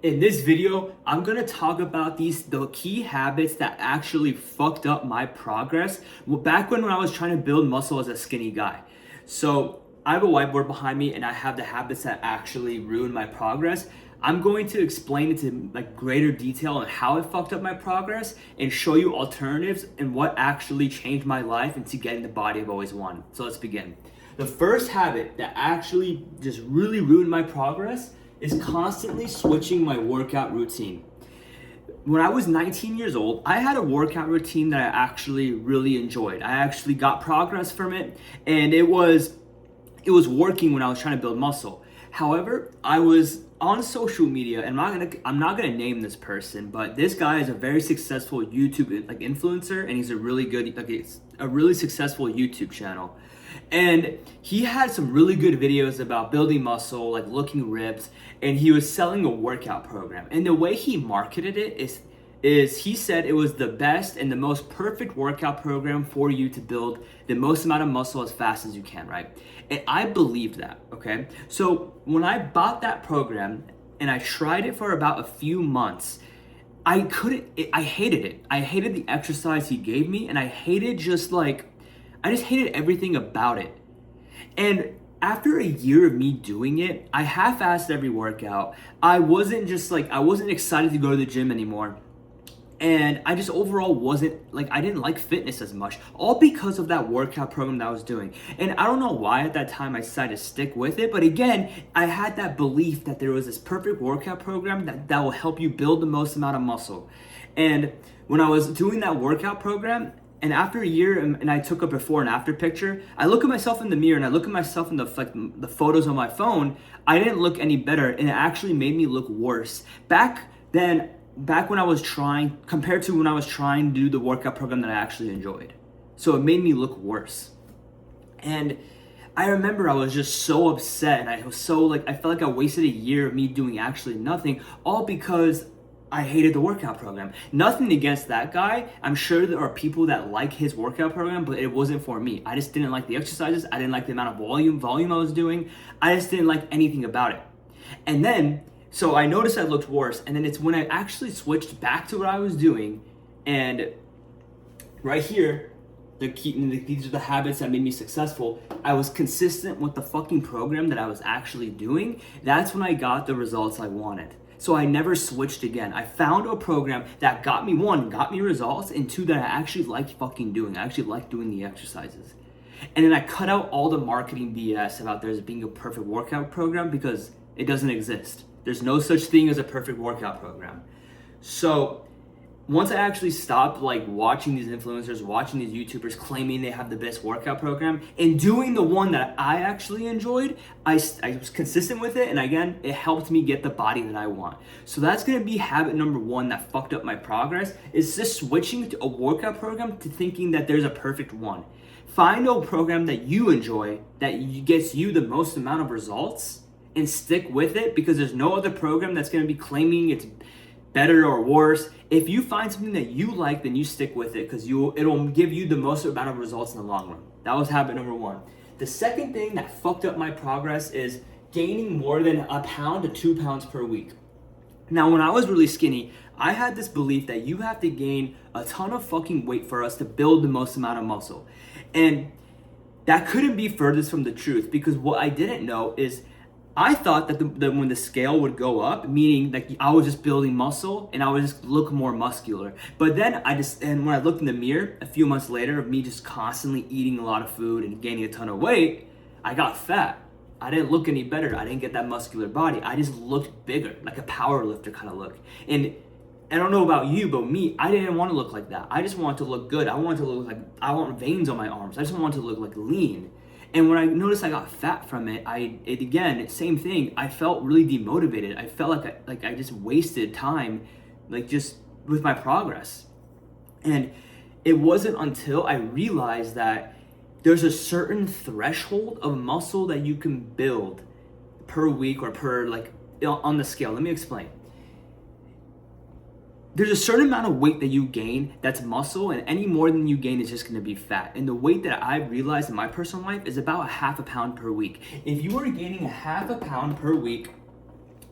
In this video, I'm gonna talk about the key habits that actually fucked up my progress back when I was trying to build muscle as a skinny guy. So I have a whiteboard behind me and I have the habits that actually ruined my progress. I'm going to explain it to like greater detail on how it fucked up my progress and show you alternatives and what actually changed my life into getting the body I've always wanted. So let's begin. The first habit that actually just really ruined my progress is constantly switching my workout routine. When I was 19 years old, I had a workout routine that I actually really enjoyed. I actually got progress from it, and it was working when I was trying to build muscle. However, I was on social media, and I'm not gonna name this person, but this guy is a very successful YouTube influencer, and he's a really good it's a really successful YouTube channel. And he had some really good videos about building muscle, like looking ripped, and he was selling a workout program. And the way he marketed it is he said it was the best and the most perfect workout program for you to build the most amount of muscle as fast as you can, right? And I believed that, okay? So when I bought that program and I tried it for about a few months, I hated it. I hated the exercise he gave me, and I just hated everything about it. And after a year of me doing it, I half-assed every workout. I wasn't excited to go to the gym anymore. And I just overall I didn't like fitness as much, all because of that workout program that I was doing. And I don't know why at that time I decided to stick with it, but again, I had that belief that there was this perfect workout program that will help you build the most amount of muscle. And when I was doing that workout program, and after a year, and I took a before and after picture, I look at myself in the mirror and I look at myself in the photos on my phone. I didn't look any better, and it actually made me look worse. Back when I was compared to when I was trying to do the workout program that I actually enjoyed. So it made me look worse. And I remember I was just so upset, and I felt like I wasted a year of me doing actually nothing, all because I hated the workout program. Nothing against that guy. I'm sure there are people that like his workout program, but it wasn't for me. I just didn't like the exercises. I didn't like the amount of volume I was doing. I just didn't like anything about it. And then, so I noticed I looked worse. And then it's when I actually switched back to what I was doing. And right here, these are the habits that made me successful. I was consistent with the fucking program that I was actually doing. That's when I got the results I wanted. So I never switched again. I found a program that got me results, and two, that I actually liked fucking doing. I actually liked doing the exercises. And then I cut out all the marketing BS about there's being a perfect workout program, because it doesn't exist. There's no such thing as a perfect workout program. So once I actually stopped watching these influencers, watching these YouTubers claiming they have the best workout program, and doing the one that I actually enjoyed, I was consistent with it, and again, it helped me get the body that I want. So that's gonna be habit number one that fucked up my progress, is just switching to a workout program to thinking that there's a perfect one. Find a program that you enjoy, that gets you the most amount of results, and stick with it, because there's no other program that's gonna be claiming it's better or worse. If you find something that you like, then you stick with it, because it'll give you the most amount of results in the long run. That was habit number one. The second thing that fucked up my progress is gaining more than a pound to 2 pounds per week. Now, when I was really skinny, I had this belief that you have to gain a ton of fucking weight for us to build the most amount of muscle. And that couldn't be furthest from the truth, because what I didn't know is I thought that when the scale would go up, meaning like I was just building muscle and I would just look more muscular. But then when I looked in the mirror a few months later of me just constantly eating a lot of food and gaining a ton of weight, I got fat. I didn't look any better. I didn't get that muscular body. I just looked bigger, like a power lifter kind of look. And I don't know about you, but me, I didn't want to look like that. I just wanted to look good. I want veins on my arms. I just wanted to look like lean. And when I noticed I got fat from it, same thing. I felt really demotivated. I felt like I just wasted time, just with my progress. And it wasn't until I realized that there's a certain threshold of muscle that you can build per week or on the scale. Let me explain. There's a certain amount of weight that you gain that's muscle, and any more than you gain is just going to be fat. And the weight that I've realized in my personal life is about a half a pound per week. If you are gaining a half a pound per week,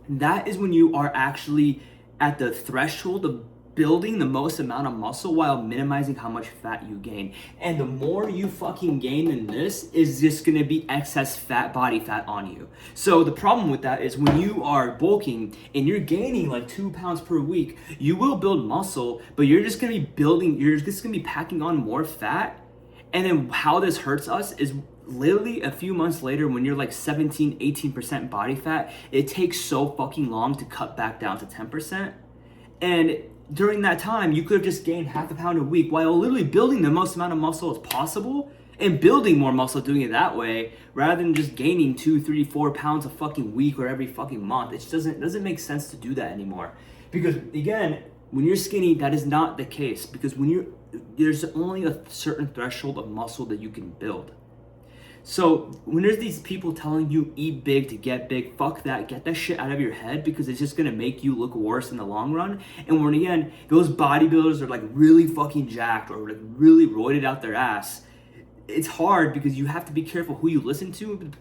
That is when you are actually at the threshold of building the most amount of muscle while minimizing how much fat you gain. And the more you fucking gain in this is just gonna be excess body fat on you. So the problem with that is when you are bulking and you're gaining like 2 pounds per week, you will build muscle, but you're just gonna be packing on more fat. And then how this hurts us is literally a few months later when you're like 17-18% body fat, it takes so fucking long to cut back down to 10%. And during that time, you could have just gained half a pound a week while literally building the most amount of muscle as possible and building more muscle doing it that way rather than just gaining 2, 3, 4 pounds a fucking week or every fucking month. It just doesn't make sense to do that anymore. Because again, when you're skinny, that is not the case, because there's only a certain threshold of muscle that you can build. So when there's these people telling you eat big to get big, fuck that, get that shit out of your head, because it's just gonna make you look worse in the long run. And when again, those bodybuilders are like really fucking jacked or like really roided out their ass, it's hard because you have to be careful who you listen to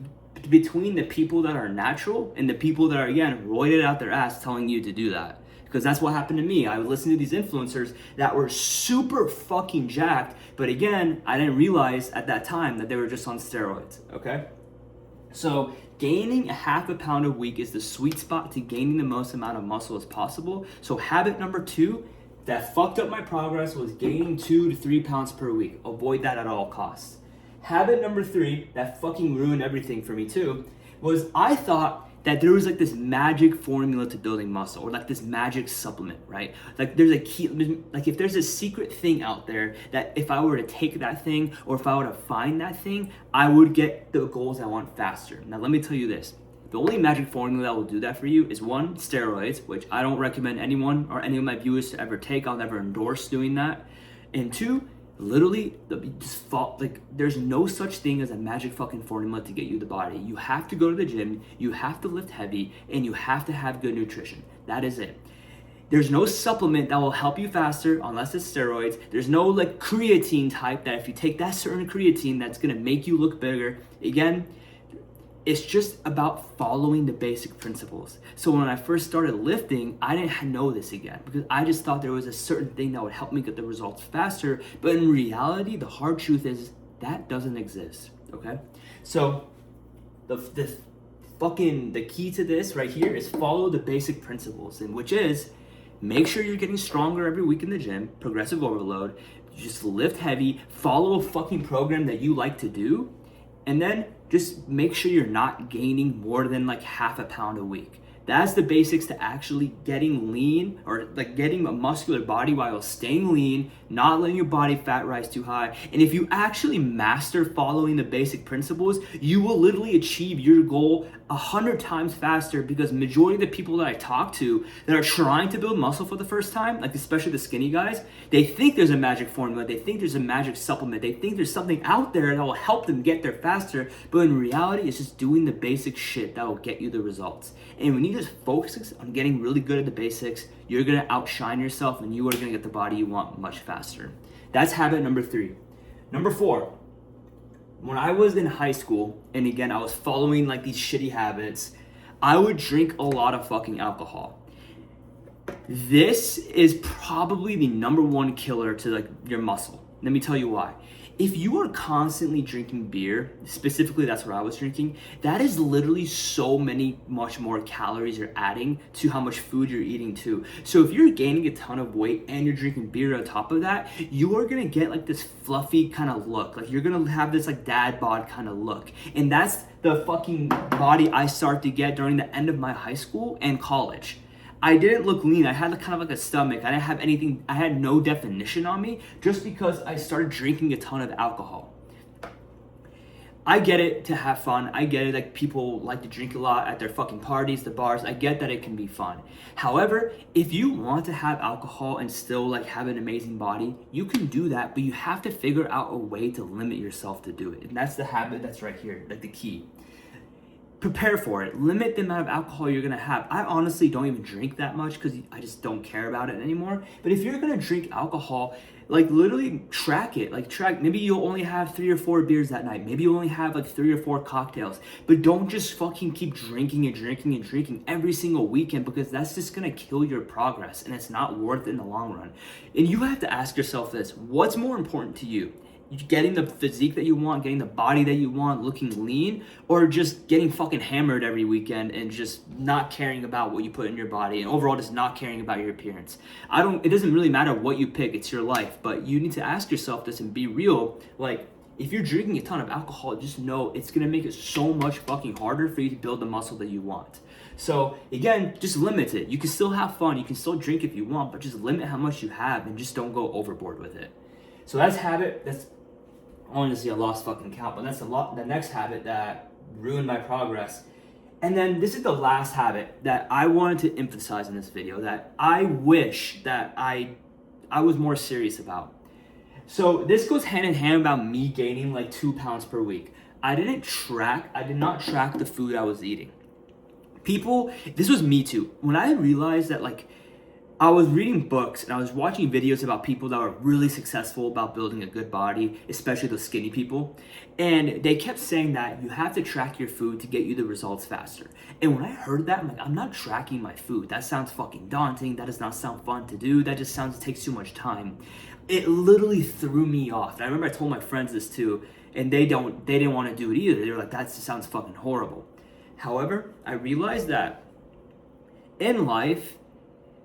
between the people that are natural and the people that are again roided out their ass telling you to do that. Because that's what happened to me. I would listen to these influencers that were super fucking jacked, but again, I didn't realize at that time that they were just on steroids, okay? So gaining a half a pound a week is the sweet spot to gaining the most amount of muscle as possible. So habit number 2 that fucked up my progress was gaining 2 to 3 pounds per week. Avoid that at all costs. Habit number 3 that fucking ruined everything for me too was I thought that there was like this magic formula to building muscle or like this magic supplement, right? Like there's a key, like if there's a secret thing out there that if I were to take that thing or if I were to find that thing, I would get the goals I want faster. Now let me tell you this. The only magic formula that will do that for you is 1, steroids, which I don't recommend anyone or any of my viewers to ever take. I'll never endorse doing that. And 2, literally there's no such thing as a magic fucking formula to get you the body. You have to go to the gym, you have to lift heavy, and you have to have good nutrition. That is it. There's no supplement that will help you faster unless it's steroids. There's no like creatine type that if you take that certain creatine that's gonna make you look bigger. Again, it's just about following the basic principles. So when I first started lifting, I didn't know this again because I just thought there was a certain thing that would help me get the results faster. But in reality, the hard truth is that doesn't exist, okay? So the key to this right here is follow the basic principles, and which is make sure you're getting stronger every week in the gym, progressive overload, just lift heavy, follow a fucking program that you like to do, and then just make sure you're not gaining more than like half a pound a week. That's the basics to actually getting lean or like getting a muscular body while staying lean, not letting your body fat rise too high. And if you actually master following the basic principles, you will literally achieve your goal 100 times faster, because majority of the people that I talk to that are trying to build muscle for the first time, like especially the skinny guys, they think there's a magic formula, they think there's a magic supplement, they think there's something out there that will help them get there faster, but in reality, it's just doing the basic shit that will get you the results. And when you just focus on getting really good at the basics, you're gonna outshine yourself and you are gonna get the body you want much faster. That's habit number 3. Number 4, when I was in high school, and again, I was following like these shitty habits, I would drink a lot of fucking alcohol. This is probably the number 1 killer to like your muscle. Let me tell you why. If you are constantly drinking beer, specifically that's what I was drinking, that is literally so much more calories you're adding to how much food you're eating too. So if you're gaining a ton of weight and you're drinking beer on top of that, you are gonna get like this fluffy kind of look. Like you're gonna have this like dad bod kind of look. And that's the fucking body I started to get during the end of my high school and college. I didn't look lean. I had kind of like a stomach. I didn't have anything. I had no definition on me just because I started drinking a ton of alcohol. I get it to have fun. I get it like people like to drink a lot at their fucking parties, the bars. I get that it can be fun. However, if you want to have alcohol and still like have an amazing body, you can do that, but you have to figure out a way to limit yourself to do it. And that's the habit that's right here, like the key. prepare for it. Limit the amount of alcohol you're gonna have. I honestly don't even drink that much because I just don't care about it anymore. But if you're gonna drink alcohol, like literally track it. Like track, maybe you'll only have 3 or 4 beers that night. Maybe you only have like 3 or 4 cocktails. But don't just fucking keep drinking and drinking and drinking every single weekend, because that's just gonna kill your progress and it's not worth it in the long run. And you have to ask yourself this: what's more important to you? Getting the physique that you want, getting the body that you want, looking lean, or just getting fucking hammered every weekend and just not caring about what you put in your body and overall just not caring about your appearance? It doesn't really matter what you pick, it's your life, but you need to ask yourself this and be real. Like, if you're drinking a ton of alcohol, just know it's gonna make it so much fucking harder for you to build the muscle that you want. So again, just limit it. You can still have fun, you can still drink if you want, but just limit how much you have and just don't go overboard with it. So that's habit. That's honestly, I lost fucking count, but that's the next habit that ruined my progress. And then this is the last habit that I wanted to emphasize in this video that I wish that I was more serious about. So this goes hand in hand about me gaining like 2 pounds per week. I did not track the food I was eating. This was me too. When I realized that, like, I was reading books and I was watching videos about people that were really successful about building a good body, especially those skinny people. And they kept saying that you have to track your food to get you the results faster. And when I heard that, I'm like, I'm not tracking my food. That sounds fucking daunting. That does not sound fun to do. That just it takes too much time. It literally threw me off. And I remember I told my friends this too, and they didn't want to do it either. They were like, that just sounds fucking horrible. However, I realized that in life,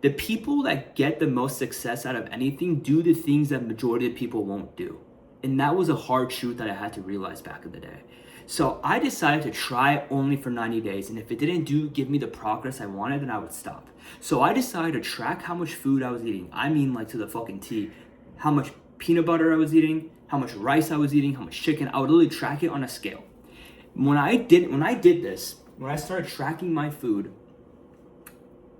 the people that get the most success out of anything do the things that majority of people won't do. And that was a hard truth that I had to realize back in the day. So I decided to try it only for 90 days. And if it didn't give me the progress I wanted, then I would stop. So I decided to track how much food I was eating. I mean, like, to the fucking T. How much peanut butter I was eating, how much rice I was eating, how much chicken. I would literally track it on a scale. When I started tracking my food,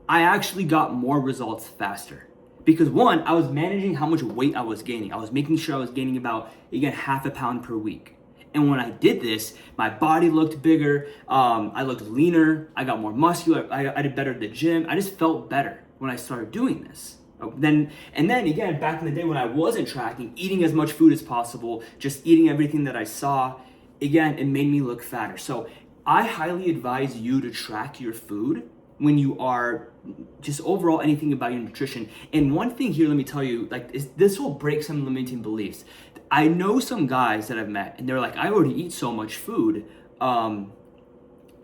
I actually got more results faster. Because one, I was managing how much weight I was gaining. I was making sure I was gaining about, again, 0.5 pound per week. And when I did this, my body looked bigger, I looked leaner, I got more muscular, I did better at the gym. I just felt better when I started doing this. Then again, back in the day when I wasn't tracking, eating as much food as possible, just eating everything that I saw, again, it made me look fatter. So I highly advise you to track your food when you are just overall anything about your nutrition. And one thing here, let me tell you, like, this will break some limiting beliefs. I know some guys that I've met and they're like, I already eat so much food and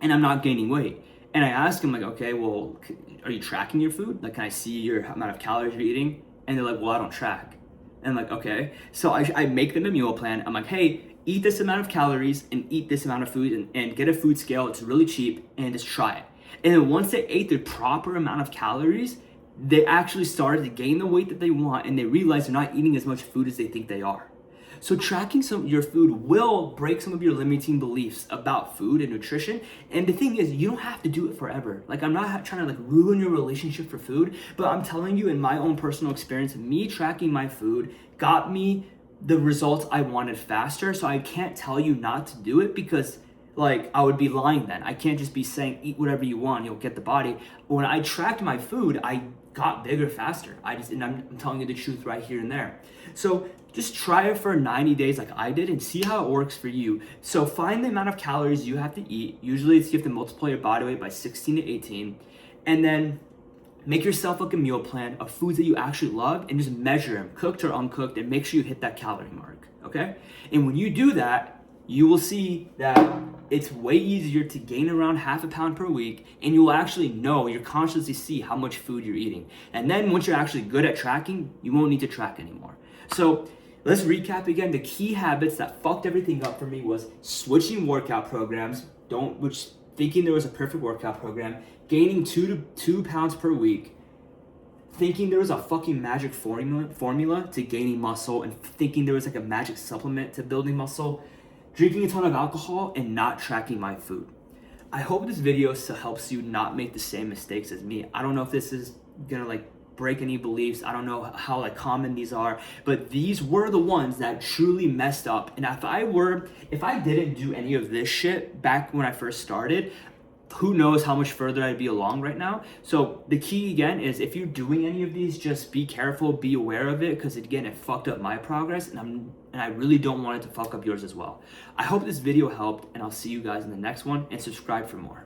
I'm not gaining weight. And I ask them, like, okay, well, are you tracking your food? Like, can I see your amount of calories you're eating? And they're like, well, I don't track. And I'm like, okay. So I make them a meal plan. I'm like, hey, eat this amount of calories and eat this amount of food and get a food scale. It's really cheap and just try it. And then once they ate the proper amount of calories, they actually started to gain the weight that they want, and they realize they're not eating as much food as they think they are. So tracking your food will break some of your limiting beliefs about food and nutrition. And the thing is, you don't have to do it forever. Like, I'm not trying to like ruin your relationship for food, but I'm telling you, in my own personal experience, me tracking my food got me the results I wanted faster. So I can't tell you not to do it, because like, I would be lying then. I can't just be saying eat whatever you want, you'll get the body. When I tracked my food, I got bigger faster. And I'm telling you the truth right here and there. So just try it for 90 days like I did and see how it works for you. So find the amount of calories you have to eat. Usually it's you have to multiply your body weight by 16 to 18. And then make yourself like a meal plan of foods that you actually love and just measure them, cooked or uncooked, and make sure you hit that calorie mark, okay? And when you do that, you will see that it's way easier to gain around 0.5 pound per week, and you will actually know, you'll consciously see how much food you're eating. And then once you're actually good at tracking, you won't need to track anymore. So let's recap again. The key habits that fucked everything up for me was switching workout programs, thinking there was a perfect workout program, gaining 2 pounds per week, thinking there was a fucking magic formula to gaining muscle, and thinking there was like a magic supplement to building muscle, drinking a ton of alcohol, and not tracking my food. I hope this video helps you not make the same mistakes as me. I don't know if this is gonna like break any beliefs. I don't know how like common these are, but these were the ones that truly messed up. And if I didn't do any of this shit back when I first started, who knows how much further I'd be along right now. So the key again is, if you're doing any of these, just be careful, be aware of it, because again, it fucked up my progress, and I really don't want it to fuck up yours as well. I hope this video helped, and I'll see you guys in the next one, and subscribe for more.